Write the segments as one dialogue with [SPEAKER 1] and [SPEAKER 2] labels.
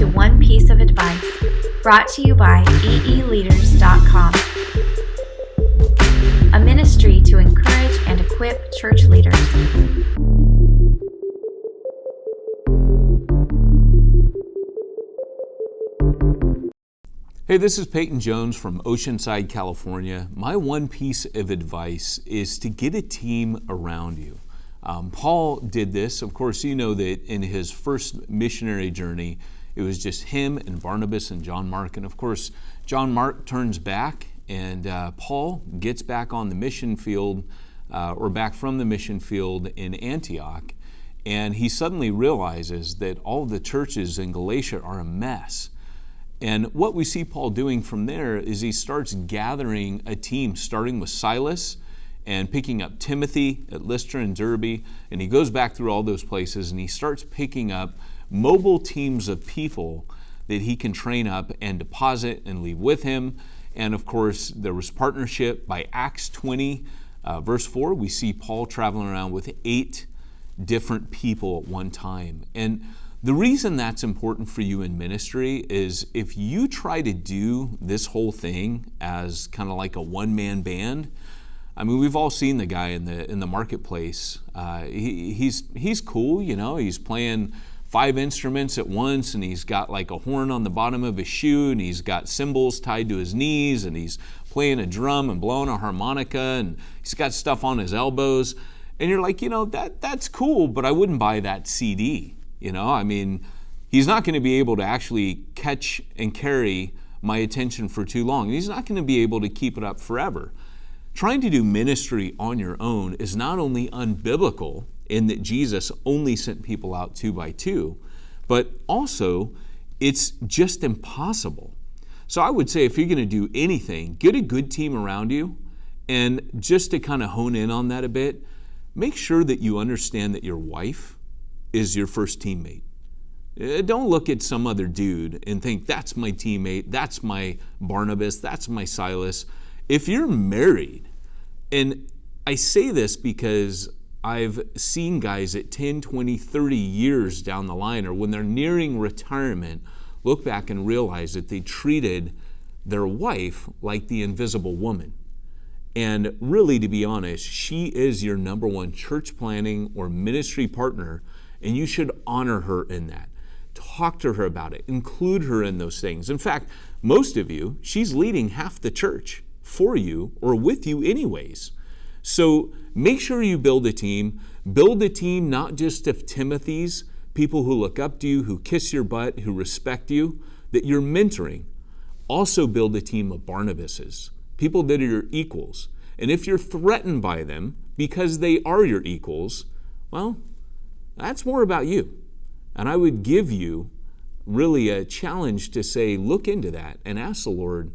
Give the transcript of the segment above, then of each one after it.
[SPEAKER 1] to One Piece of Advice, brought to you by EEleaders.com, a ministry to encourage and equip church leaders.
[SPEAKER 2] Hey, this is Peyton Jones from Oceanside, California. My one piece of advice is to get a team around you. Paul did this. Of course, you know that in his first missionary journey, it was just him and Barnabas and John Mark. And of course, John Mark turns back and Paul gets back on the mission field or back from the mission field in Antioch. And he suddenly realizes that all the churches in Galatia are a mess. And what we see Paul doing from there is he starts gathering a team, starting with Silas and picking up Timothy at Lystra and Derbe. And he goes back through all those places and he starts picking up mobile teams of people that he can train up and deposit and leave with him. And of course, there was partnership. By Acts 20, verse 4, we see Paul traveling around with 8 different people at one time. And the reason that's important for you in ministry is if you try to do this whole thing as kind of like a one-man band, I mean, we've all seen the guy in the marketplace. He's cool, you know. He's playing 5 instruments at once, and he's got like a horn on the bottom of his shoe, and he's got cymbals tied to his knees, and he's playing a drum and blowing a harmonica, and he's got stuff on his elbows. And you're like, you know, that's cool, but I wouldn't buy that CD. You know, I mean, he's not going to be able to actually catch and carry my attention for too long. And he's not going to be able to keep it up forever. Trying to do ministry on your own is not only unbiblical in that Jesus only sent people out 2 by 2, but also it's just impossible. So I would say if you're going to do anything, get a good team around you. And just to kind of hone in on that a bit, make sure that you understand that your wife is your first teammate. Don't look at some other dude and think, that's my teammate, that's my Barnabas, that's my Silas. If you're married, and I say this because I've seen guys at 10, 20, 30 years down the line, or when they're nearing retirement, look back and realize that they treated their wife like the invisible woman. And really, to be honest, she is your number one church planning or ministry partner, and you should honor her in that. Talk to her about it. Include her in those things. In fact, most of you, she's leading half the church for you or with you anyways. So make sure you build a team. Build a team not just of Timothys, people who look up to you, who kiss your butt, who respect you, that you're mentoring. Also build a team of Barnabases, people that are your equals. And if you're threatened by them because they are your equals, well, that's more about you. And I would give you really a challenge to say, look into that and ask the Lord,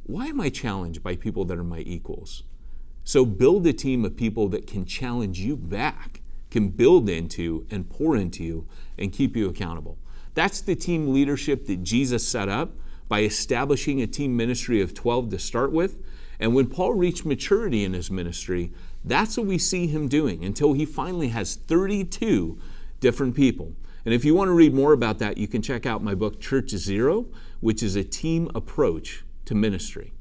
[SPEAKER 2] why am I challenged by people that are my equals? So build a team of people that can challenge you back, can build into and pour into you and keep you accountable. That's the team leadership that Jesus set up by establishing a team ministry of 12 to start with. And when Paul reached maturity in his ministry, that's what we see him doing until he finally has 32 different people. And if you want to read more about that, you can check out my book, Church Zero, which is a team approach to ministry.